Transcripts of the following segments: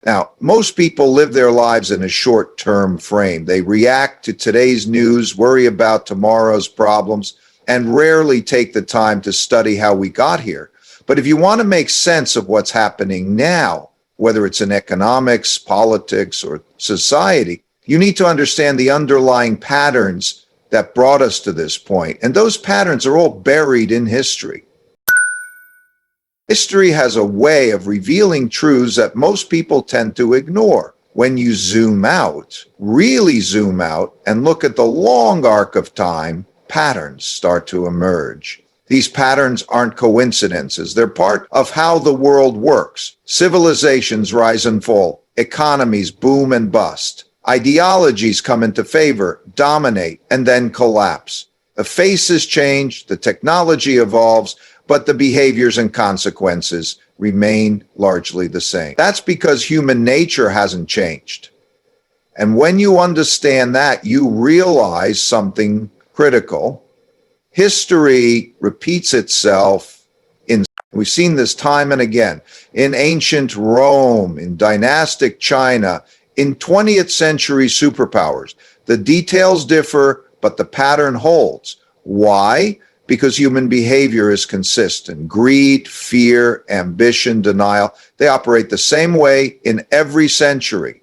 Now, most people live their lives in a short-term frame. They react to today's news, worry about tomorrow's problems, and rarely take the time to study how we got here. But if you want to make sense of what's happening now, whether it's in economics, politics, or society, you need to understand the underlying patterns that brought us to this point. And those patterns are all buried in history. History has a way of revealing truths that most people tend to ignore. When you zoom out, really zoom out, and look at the long arc of time, patterns start to emerge. These patterns aren't coincidences. They're part of how the world works. Civilizations rise and fall. Economies boom and bust. Ideologies come into favor, dominate, and then collapse. The faces change, the technology evolves, but the behaviors and consequences remain largely the same. That's because human nature hasn't changed. And when you understand that, you realize something critical. History repeats itself. We've seen this time and again in ancient Rome, in dynastic China, in 20th century superpowers. The details differ, but the pattern holds. Why? Because human behavior is consistent. Greed, fear, ambition, denial, they operate the same way in every century.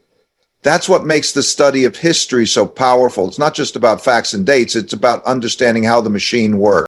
That's what makes the study of history so powerful. It's not just about facts and dates, it's about understanding how the machine works.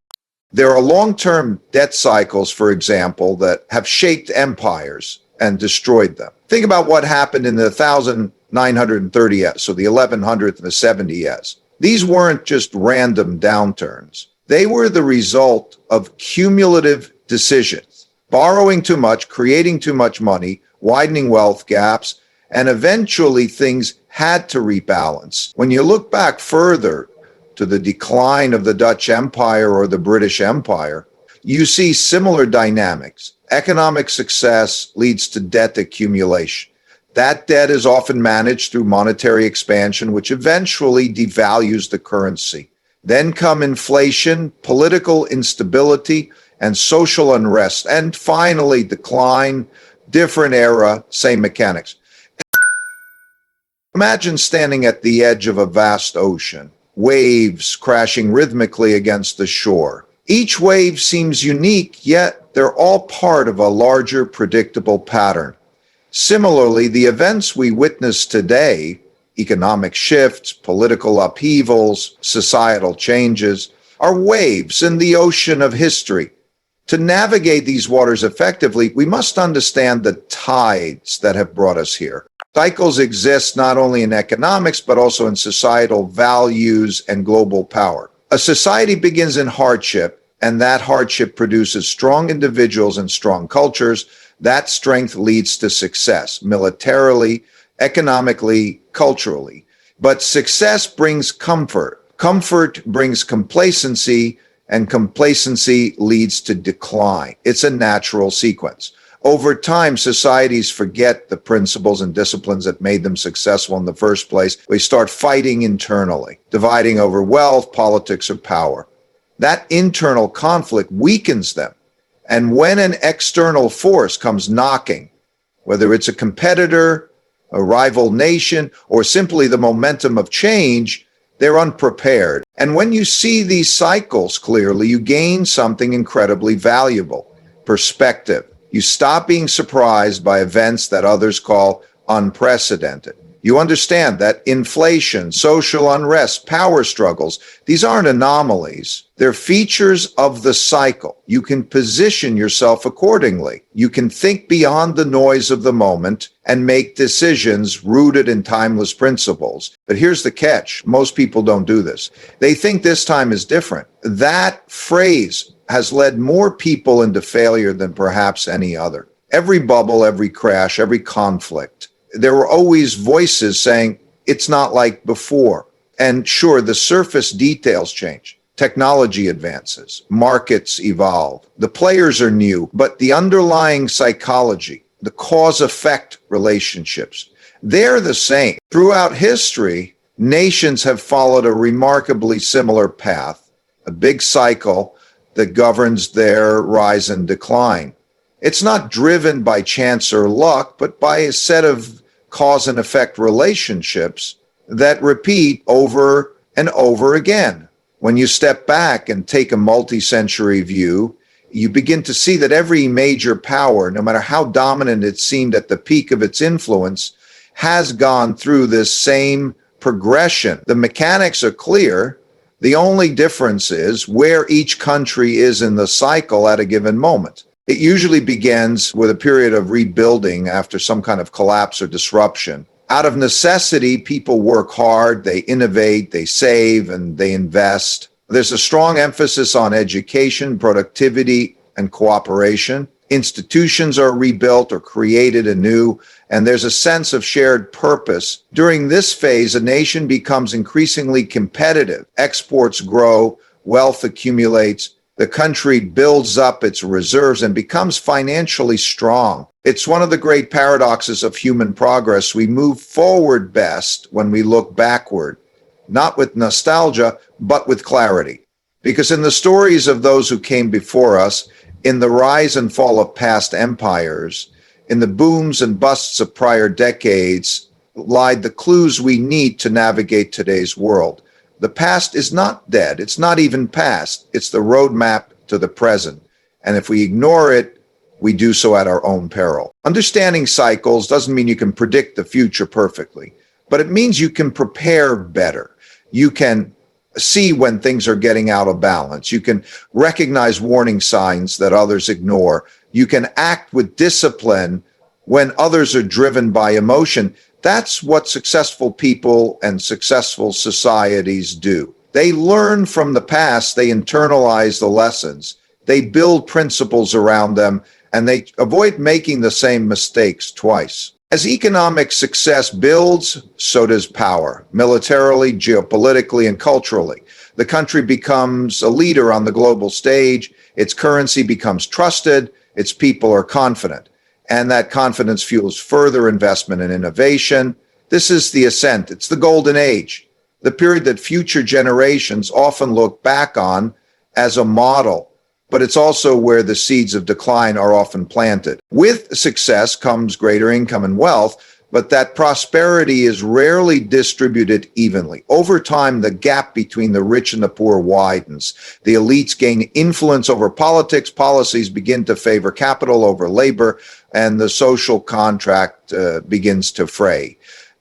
There are long-term debt cycles, for example, that have shaped empires and destroyed them. Think about what happened in the 1930s, so the 1100s and the 70s. These weren't just random downturns. They were the result of cumulative decisions, borrowing too much, creating too much money, widening wealth gaps, and eventually things had to rebalance. When you look back further to the decline of the Dutch Empire or the British Empire, you see similar dynamics. Economic success leads to debt accumulation. That debt is often managed through monetary expansion, which eventually devalues the currency. Then come inflation, political instability, and social unrest. And finally, decline, different era, same mechanics. Imagine standing at the edge of a vast ocean, waves crashing rhythmically against the shore. Each wave seems unique, yet they're all part of a larger, predictable pattern. Similarly, the events we witness today, economic shifts, political upheavals, societal changes, are waves in the ocean of history. To navigate these waters effectively, we must understand the tides that have brought us here. Cycles exist not only in economics, but also in societal values and global power. A society begins in hardship, and that hardship produces strong individuals and strong cultures. That strength leads to success, militarily, economically, culturally. But success brings comfort. Comfort brings complacency, and complacency leads to decline. It's a natural sequence. Over time, societies forget the principles and disciplines that made them successful in the first place. They start fighting internally, dividing over wealth, politics, or power. That internal conflict weakens them. And when an external force comes knocking, whether it's a competitor, a rival nation, or simply the momentum of change, they're unprepared. And when you see these cycles clearly, you gain something incredibly valuable: perspective. You stop being surprised by events that others call unprecedented. You understand that inflation, social unrest, power struggles, these aren't anomalies. They're features of the cycle. You can position yourself accordingly. You can think beyond the noise of the moment and make decisions rooted in timeless principles. But here's the catch. Most people don't do this. They think this time is different. That phrase has led more people into failure than perhaps any other. Every bubble, every crash, every conflict, there were always voices saying, it's not like before. And sure, the surface details change. Technology advances, markets evolve, the players are new, but the underlying psychology, the cause-effect relationships, they're the same. Throughout history, nations have followed a remarkably similar path, a big cycle that governs their rise and decline. It's not driven by chance or luck, but by a set of cause and effect relationships that repeat over and over again. When you step back and take a multi-century view, you begin to see that every major power, no matter how dominant it seemed at the peak of its influence, has gone through this same progression. The mechanics are clear. The only difference is where each country is in the cycle at a given moment. It usually begins with a period of rebuilding after some kind of collapse or disruption. Out of necessity, people work hard, they innovate, they save, and they invest. There's a strong emphasis on education, productivity, and cooperation. Institutions are rebuilt or created anew, and there's a sense of shared purpose. During this phase, a nation becomes increasingly competitive. Exports grow, wealth accumulates, the country builds up its reserves and becomes financially strong. It's one of the great paradoxes of human progress. We move forward best when we look backward, not with nostalgia, but with clarity. Because in the stories of those who came before us, in the rise and fall of past empires, in the booms and busts of prior decades, lied the clues we need to navigate today's world. The past is not dead. It's not even past. It's the roadmap to the present. And if we ignore it, we do so at our own peril. Understanding cycles doesn't mean you can predict the future perfectly, but it means you can prepare better. You can see when things are getting out of balance. You can recognize warning signs that others ignore. You can act with discipline when others are driven by emotion. That's what successful people and successful societies do. They learn from the past, they internalize the lessons, they build principles around them, and they avoid making the same mistakes twice. As economic success builds, so does power, militarily, geopolitically, and culturally. The country becomes a leader on the global stage, its currency becomes trusted, its people are confident. And that confidence fuels further investment and innovation. This is the ascent. It's the golden age, the period that future generations often look back on as a model, but it's also where the seeds of decline are often planted. With success comes greater income and wealth, but that prosperity is rarely distributed evenly. Over time, the gap between the rich and the poor widens. The elites gain influence over politics, policies begin to favor capital over labor, and the social contract begins to fray.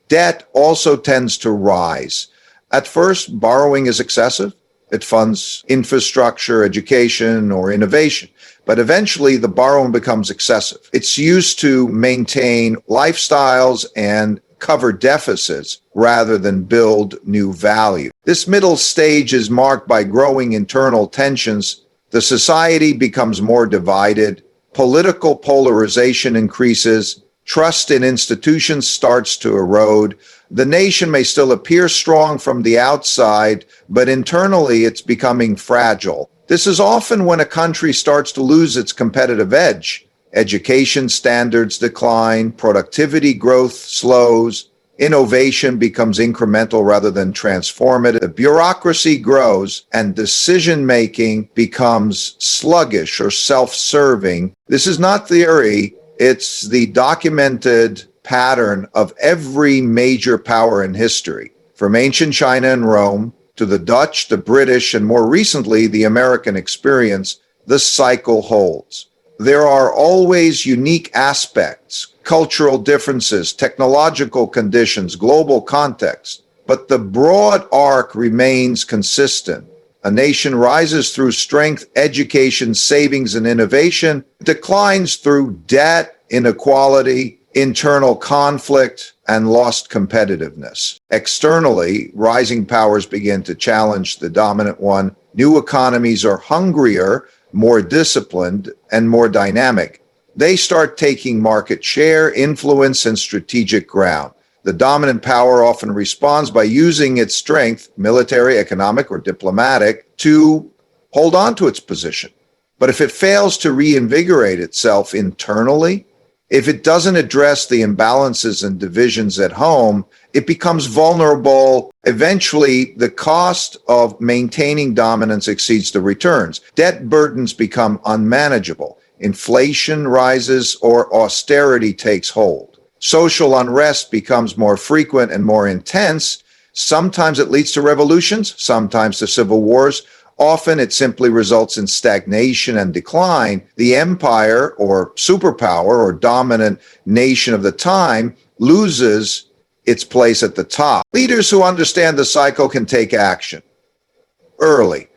Debt also tends to rise. At first, borrowing is excessive. It funds infrastructure, education, or innovation. But eventually, the borrowing becomes excessive. It's used to maintain lifestyles and cover deficits rather than build new value. This middle stage is marked by growing internal tensions. The society becomes more divided. Political polarization increases. Trust in institutions starts to erode. The nation may still appear strong from the outside, but internally it's becoming fragile. This is often when a country starts to lose its competitive edge. Education standards decline, productivity growth slows, innovation becomes incremental rather than transformative. The bureaucracy grows and decision-making becomes sluggish or self-serving. This is not theory. It's the documented pattern of every major power in history, from ancient China and Rome to the Dutch, the British, and more recently, the American experience. The cycle holds. There are always unique aspects, cultural differences, technological conditions, global context, but the broad arc remains consistent. A nation rises through strength, education, savings, and innovation, declines through debt, inequality, internal conflict, and lost competitiveness. Externally, rising powers begin to challenge the dominant one. New economies are hungrier, more disciplined, and more dynamic. They start taking market share, influence, and strategic ground. The dominant power often responds by using its strength, military, economic, or diplomatic, to hold on to its position. But if it fails to reinvigorate itself internally, if it doesn't address the imbalances and divisions at home, it becomes vulnerable. Eventually, the cost of maintaining dominance exceeds the returns. Debt burdens become unmanageable. Inflation rises or austerity takes hold. Social unrest becomes more frequent and more intense. Sometimes it leads to revolutions, sometimes to civil wars. Often it simply results in stagnation and decline. The empire or superpower or dominant nation of the time loses its place at the top. Leaders who understand the cycle can take action early.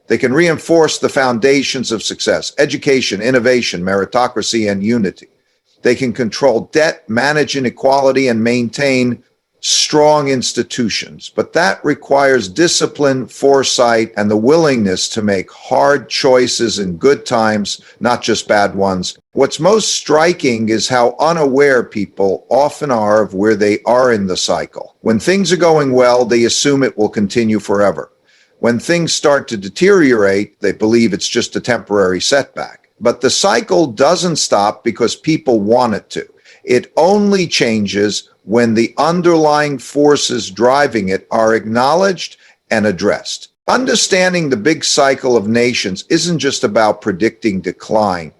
They can reinforce the foundations of success: education, innovation, meritocracy, and unity. They can control debt, manage inequality, and maintain strong institutions. But that requires discipline, foresight, and the willingness to make hard choices in good times, not just bad ones. What's most striking is how unaware people often are of where they are in the cycle. When things are going well, they assume it will continue forever. When things start to deteriorate, they believe it's just a temporary setback. But the cycle doesn't stop because people want it to. It only changes when the underlying forces driving it are acknowledged and addressed. Understanding the big cycle of nations isn't just about predicting decline.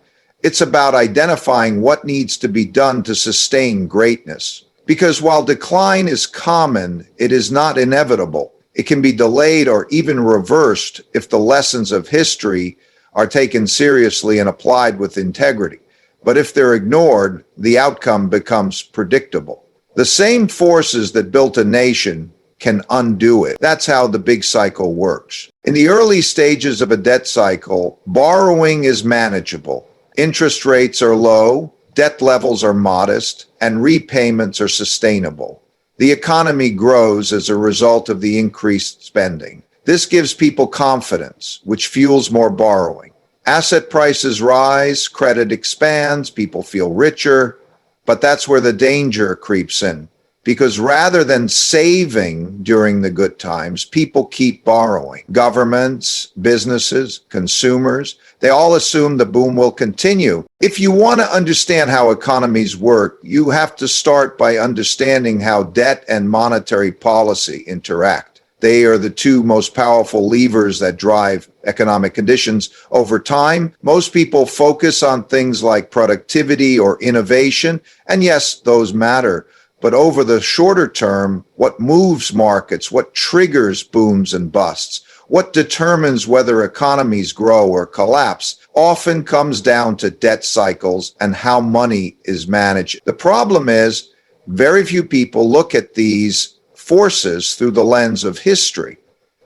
It's about identifying what needs to be done to sustain greatness. Because while decline is common, it is not inevitable. It can be delayed or even reversed if the lessons of history are taken seriously and applied with integrity. But if they're ignored, the outcome becomes predictable. The same forces that built a nation can undo it. That's how the big cycle works. In the early stages of a debt cycle, borrowing is manageable. Interest rates are low, debt levels are modest, and repayments are sustainable. The economy grows as a result of the increased spending. This gives people confidence, which fuels more borrowing. Asset prices rise, credit expands, people feel richer, but that's where the danger creeps in. Because rather than saving during the good times, people keep borrowing. Governments, businesses, consumers, they all assume the boom will continue. If you want to understand how economies work, you have to start by understanding how debt and monetary policy interact. They are the two most powerful levers that drive economic conditions. Over time, most people focus on things like productivity or innovation, and yes, those matter. But over the shorter term, what moves markets, what triggers booms and busts, what determines whether economies grow or collapse, often comes down to debt cycles and how money is managed. The problem is, very few people look at these forces through the lens of history.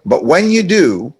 But when you do,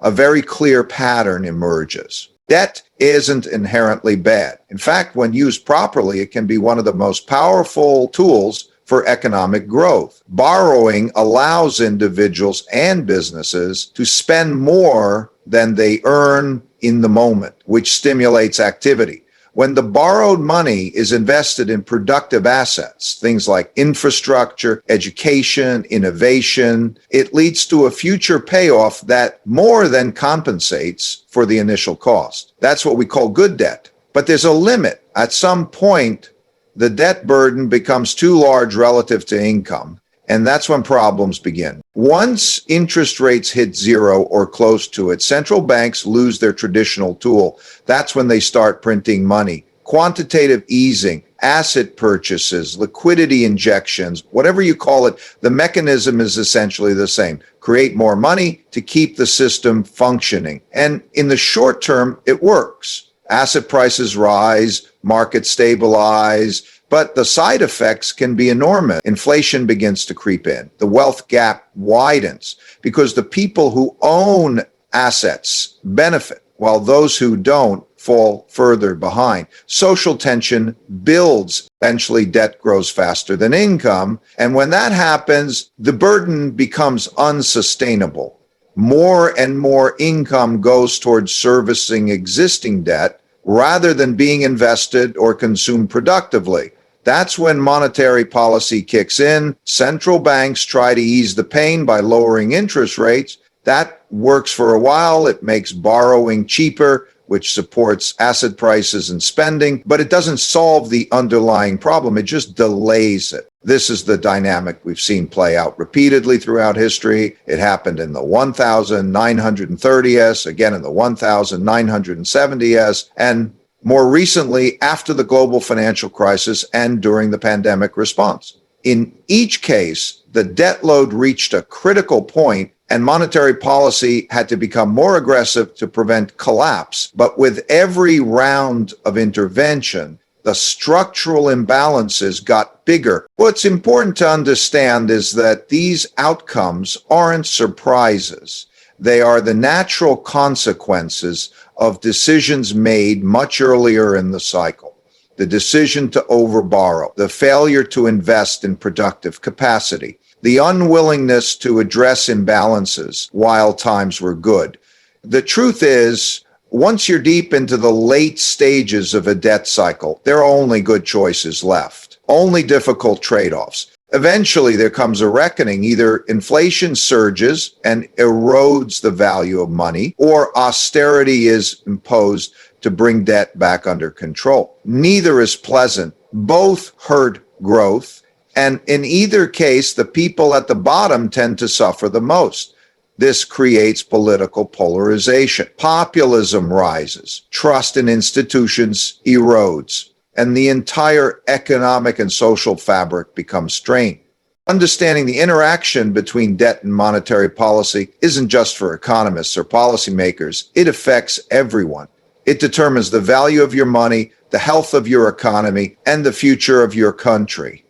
a very clear pattern emerges. Debt isn't inherently bad. In fact, when used properly, it can be one of the most powerful tools for economic growth. Borrowing allows individuals and businesses to spend more than they earn in the moment, which stimulates activity. When the borrowed money is invested in productive assets, things like infrastructure, education, innovation, it leads to a future payoff that more than compensates for the initial cost. That's what we call good debt. But there's a limit. At some point, the debt burden becomes too large relative to income, and that's when problems begin. Once interest rates hit zero or close to it, central banks lose their traditional tool. That's when they start printing money. Quantitative easing, asset purchases, liquidity injections, whatever you call it, the mechanism is essentially the same. Create more money to keep the system functioning. And in the short term, it works. Asset prices rise, markets stabilize, but the side effects can be enormous. Inflation begins to creep in. The wealth gap widens because the people who own assets benefit, while those who don't fall further behind. Social tension builds. Eventually, debt grows faster than income. And when that happens, the burden becomes unsustainable. More and more income goes towards servicing existing debt rather than being invested or consumed productively. That's when monetary policy kicks in. Central banks try to ease the pain by lowering interest rates. That works for a while. It makes borrowing cheaper, which supports asset prices and spending, but it doesn't solve the underlying problem. It just delays it. This is the dynamic we've seen play out repeatedly throughout history. It happened in the 1930s, again in the 1970s, and more recently after the global financial crisis and during the pandemic response. In each case, the debt load reached a critical point and monetary policy had to become more aggressive to prevent collapse. But with every round of intervention, the structural imbalances got bigger. What's important to understand is that these outcomes aren't surprises. They are the natural consequences of decisions made much earlier in the cycle. The decision to overborrow, the failure to invest in productive capacity, the unwillingness to address imbalances while times were good. The truth is, once you're deep into the late stages of a debt cycle, there are only good choices left, only difficult trade-offs. Eventually, there comes a reckoning. Either inflation surges and erodes the value of money, or austerity is imposed to bring debt back under control. Neither is pleasant. Both hurt growth, and in either case, the people at the bottom tend to suffer the most. This creates political polarization. Populism rises. Trust in institutions erodes, and the entire economic and social fabric becomes strained. Understanding the interaction between debt and monetary policy isn't just for economists or policymakers. It affects everyone. It determines the value of your money, the health of your economy, and the future of your country.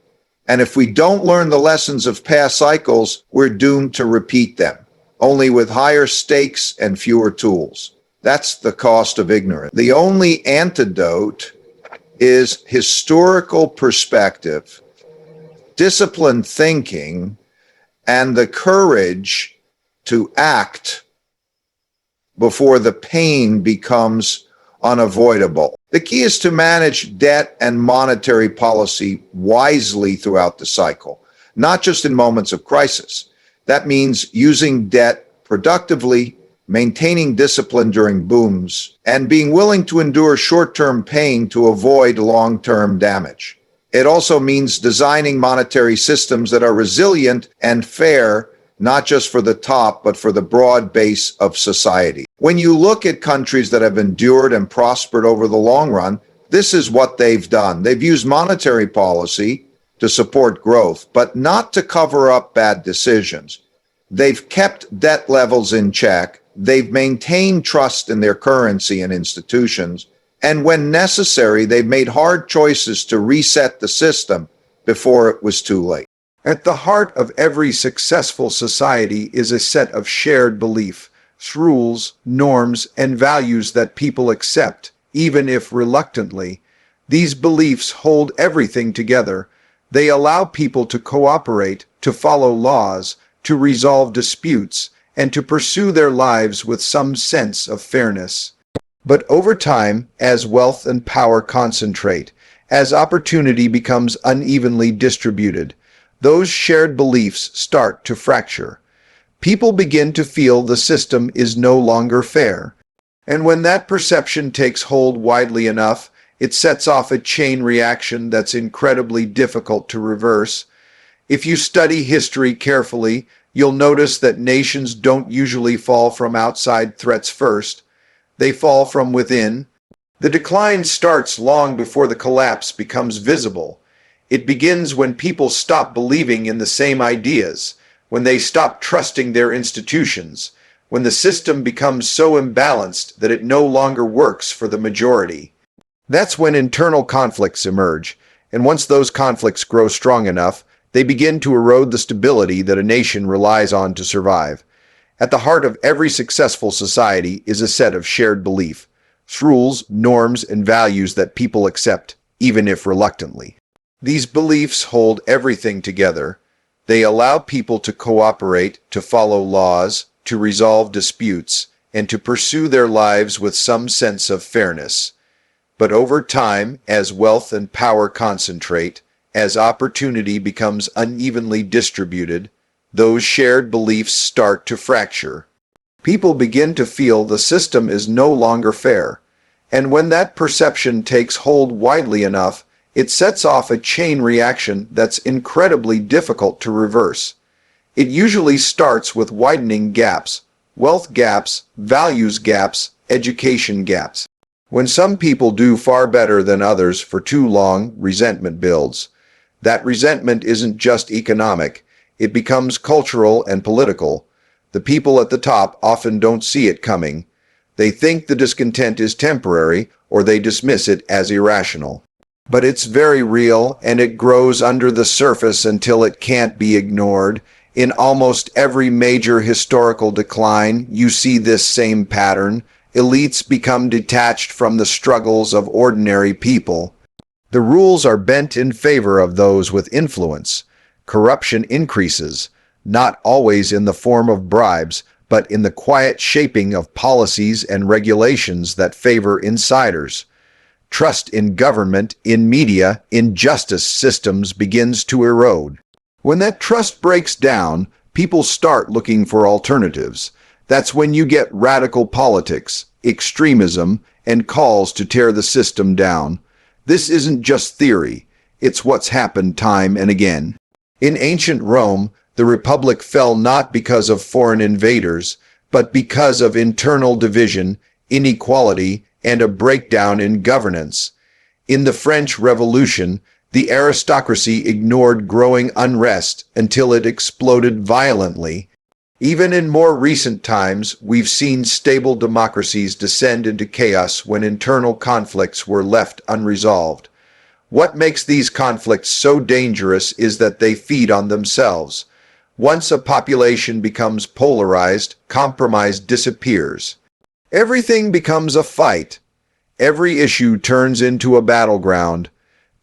And if we don't learn the lessons of past cycles, we're doomed to repeat them, only with higher stakes and fewer tools. That's the cost of ignorance. The only antidote is historical perspective, disciplined thinking, and the courage to act before the pain becomes unavoidable. The key is to manage debt and monetary policy wisely throughout the cycle, not just in moments of crisis. That means using debt productively, maintaining discipline during booms, and being willing to endure short-term pain to avoid long-term damage. It also means designing monetary systems that are resilient and fair, not just for the top, but for the broad base of society. When you look at countries that have endured and prospered over the long run, this is what they've done. They've used monetary policy to support growth, but not to cover up bad decisions. They've kept debt levels in check. They've maintained trust in their currency and institutions. And when necessary, they've made hard choices to reset the system before it was too late. At the heart of every successful society is a set of shared beliefs, rules, norms, and values that people accept, even if reluctantly. These beliefs hold everything together. They allow people to cooperate, to follow laws, to resolve disputes, and to pursue their lives with some sense of fairness. But over time, as wealth and power concentrate, as opportunity becomes unevenly distributed, those shared beliefs start to fracture. People begin to feel the system is no longer fair. And when that perception takes hold widely enough, it sets off a chain reaction that's incredibly difficult to reverse. If you study history carefully, you'll notice that nations don't usually fall from outside threats first. They fall from within. The decline starts long before the collapse becomes visible. It begins when people stop believing in the same ideas, when they stop trusting their institutions, when the system becomes so imbalanced that it no longer works for the majority. That's when internal conflicts emerge, and once those conflicts grow strong enough, they begin to erode the stability that a nation relies on to survive. At the heart of every successful society is a set of shared beliefs, rules, norms, and values that people accept, even if reluctantly. These beliefs hold everything together. They allow people to cooperate, to follow laws, to resolve disputes, and to pursue their lives with some sense of fairness. But over time, as wealth and power concentrate, as opportunity becomes unevenly distributed, those shared beliefs start to fracture. People begin to feel the system is no longer fair, and when that perception takes hold widely enough, it sets off a chain reaction that's incredibly difficult to reverse. It usually starts with widening gaps, wealth gaps, values gaps, education gaps. When some people do far better than others for too long, resentment builds. That resentment isn't just economic, it becomes cultural and political. The people at the top often don't see it coming. They think the discontent is temporary, or they dismiss it as irrational. But it's very real, and it grows under the surface until it can't be ignored. In almost every major historical decline, you see this same pattern. Elites become detached from the struggles of ordinary people. The rules are bent in favor of those with influence. Corruption increases, not always in the form of bribes, but in the quiet shaping of policies and regulations that favor insiders. Trust in government, in media, in justice systems begins to erode. When that trust breaks down, people start looking for alternatives. That's when you get radical politics, extremism, and calls to tear the system down. This isn't just theory, it's what's happened time and again. In ancient Rome, the Republic fell not because of foreign invaders, but because of internal division, inequality, and a breakdown in governance. In the French Revolution, the aristocracy ignored growing unrest until it exploded violently. Even in more recent times, we've seen stable democracies descend into chaos when internal conflicts were left unresolved. What makes these conflicts so dangerous is that they feed on themselves. Once a population becomes polarized, compromise disappears. Everything becomes a fight. Every issue turns into a battleground.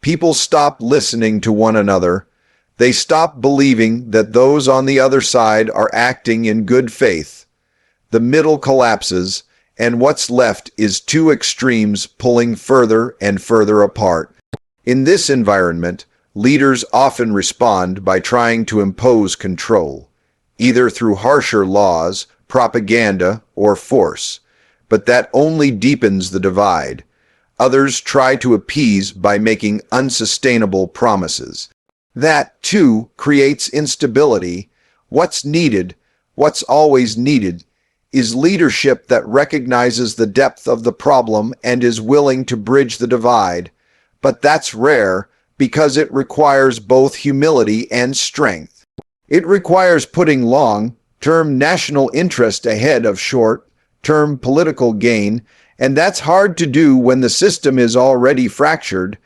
People stop listening to one another. They stop believing that those on the other side are acting in good faith. The middle collapses, and what's left is two extremes pulling further and further apart. In this environment, leaders often respond by trying to impose control, either through harsher laws, propaganda, or force. But that only deepens the divide. Others try to appease by making unsustainable promises. That, too, creates instability. What's needed, what's always needed, is leadership that recognizes the depth of the problem and is willing to bridge the divide. But that's rare because it requires both humility and strength. It requires putting long-term national interest ahead of short-term political gain, and that's hard to do when the system is already fractured.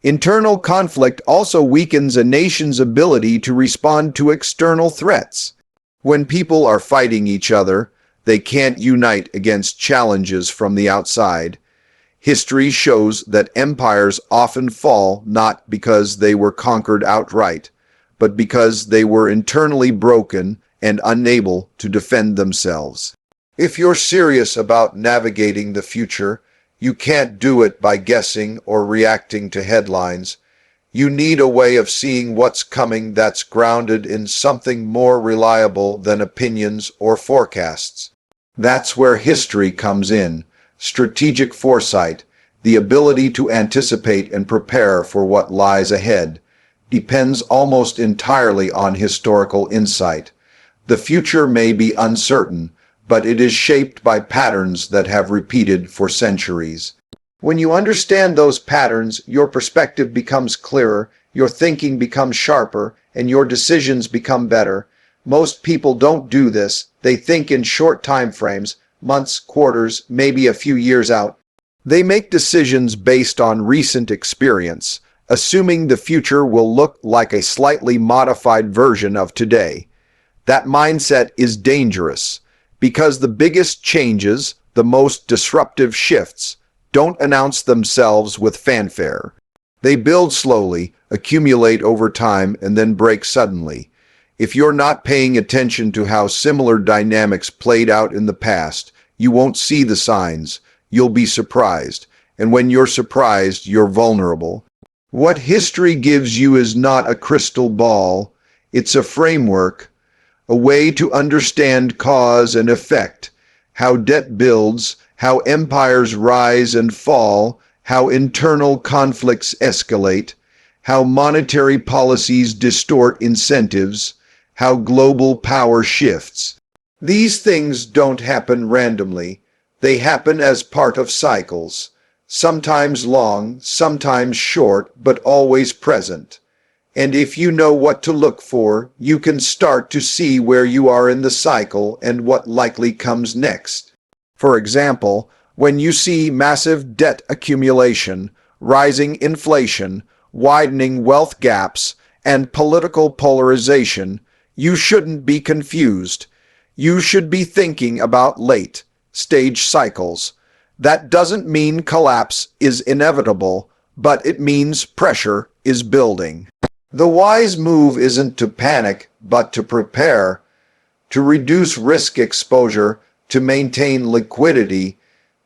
Internal conflict also weakens a nation's ability to respond to external threats. When people are fighting each other, they can't unite against challenges from the outside. History shows that empires often fall not because they were conquered outright, but because they were internally broken and unable to defend themselves. If you're serious about navigating the future, you can't do it by guessing or reacting to headlines. You need a way of seeing what's coming that's grounded in something more reliable than opinions or forecasts. That's where history comes in. Strategic foresight, the ability to anticipate and prepare for what lies ahead, depends almost entirely on historical insight. The future may be uncertain, but it is shaped by patterns that have repeated for centuries. When you understand those patterns, your perspective becomes clearer, your thinking becomes sharper, and your decisions become better. Most people don't do this. They think in short time frames, months, quarters, maybe a few years out. They make decisions based on recent experience, assuming the future will look like a slightly modified version of today. That mindset is dangerous, because the biggest changes, the most disruptive shifts, don't announce themselves with fanfare. They build slowly, accumulate over time, and then break suddenly. If you're not paying attention to how similar dynamics played out in the past, you won't see the signs. You'll be surprised. And when you're surprised, you're vulnerable. What history gives you is not a crystal ball. It's a framework, a way to understand cause and effect, how debt builds, how empires rise and fall, how internal conflicts escalate, how monetary policies distort incentives, how global power shifts. These things don't happen randomly. They happen as part of cycles. sometimes long, sometimes short, but always present. And if you know what to look for, you can start to see where you are in the cycle and what likely comes next. For example, when you see massive debt accumulation, rising inflation, widening wealth gaps, and political polarization, you shouldn't be confused. You should be thinking about late-stage cycles. That doesn't mean collapse is inevitable, but it means pressure is building. The wise move isn't to panic, but to prepare, to reduce risk exposure, to maintain liquidity,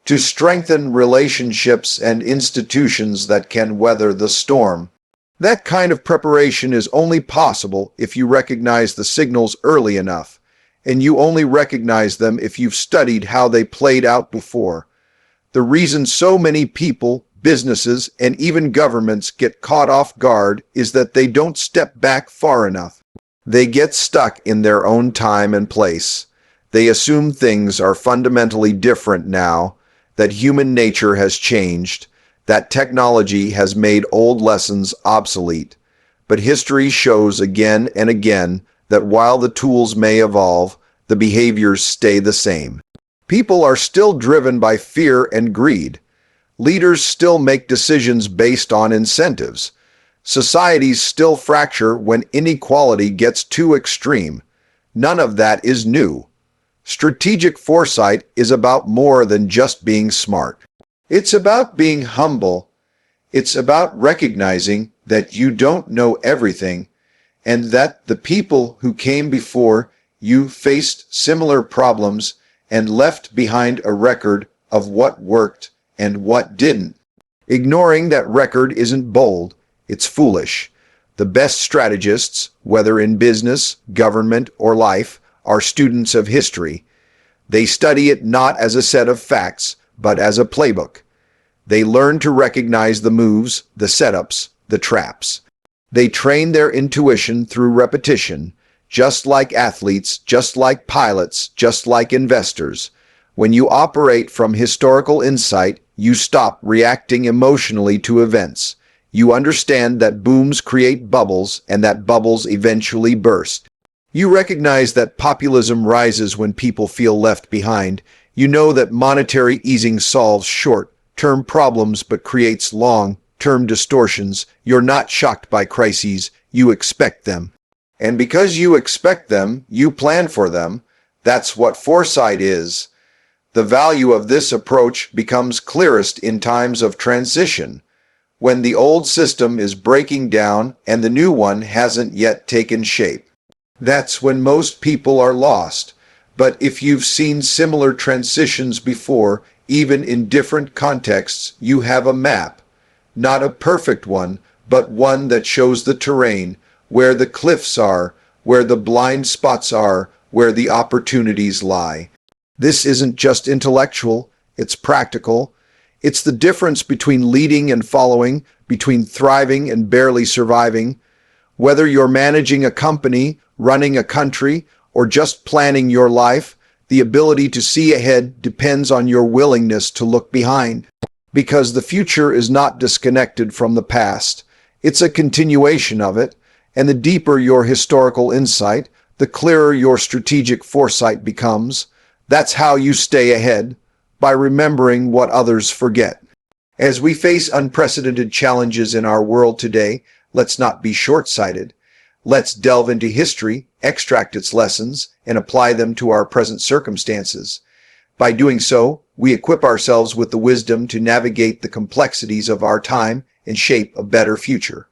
to strengthen relationships and institutions that can weather the storm. That kind of preparation is only possible if you recognize the signals early enough, and you only recognize them if you've studied how they played out before. The reason so many people, businesses, and even governments get caught off guard is that they don't step back far enough. They get stuck in their own time and place. They assume things are fundamentally different now, that human nature has changed, that technology has made old lessons obsolete. But history shows again and again that while the tools may evolve, the behaviors stay the same. People are still driven by fear and greed. Leaders still make decisions based on incentives. Societies still fracture when inequality gets too extreme. None of that is new. Strategic foresight is about more than just being smart. It's about being humble. It's about recognizing that you don't know everything and that the people who came before you faced similar problems and left behind a record of what worked and what didn't. Ignoring that record isn't bold, it's foolish. The best strategists, whether in business, government, or life, are students of history. They study it not as a set of facts, but as a playbook. They learn to recognize the moves, the setups, the traps. They train their intuition through repetition, just like athletes, just like pilots, just like investors. When you operate from historical insight, you stop reacting emotionally to events. You understand that booms create bubbles and that bubbles eventually burst. You recognize that populism rises when people feel left behind. You know that monetary easing solves short-term problems but creates long-term distortions. You're not shocked by crises, you expect them. And because you expect them, you plan for them. That's what foresight is. The value of this approach becomes clearest in times of transition, when the old system is breaking down and the new one hasn't yet taken shape. That's when most people are lost. But if you've seen similar transitions before, even in different contexts, you have a map. Not a perfect one, but one that shows the terrain, where the cliffs are, where the blind spots are, where the opportunities lie. This isn't just intellectual, it's practical. It's the difference between leading and following, between thriving and barely surviving. Whether you're managing a company, running a country, or just planning your life, the ability to see ahead depends on your willingness to look behind. Because the future is not disconnected from the past. It's a continuation of it, and the deeper your historical insight, the clearer your strategic foresight becomes. That's how you stay ahead, by remembering what others forget. As we face unprecedented challenges in our world today, let's not be short-sighted. Let's delve into history, extract its lessons, and apply them to our present circumstances. By doing so, we equip ourselves with the wisdom to navigate the complexities of our time and shape a better future.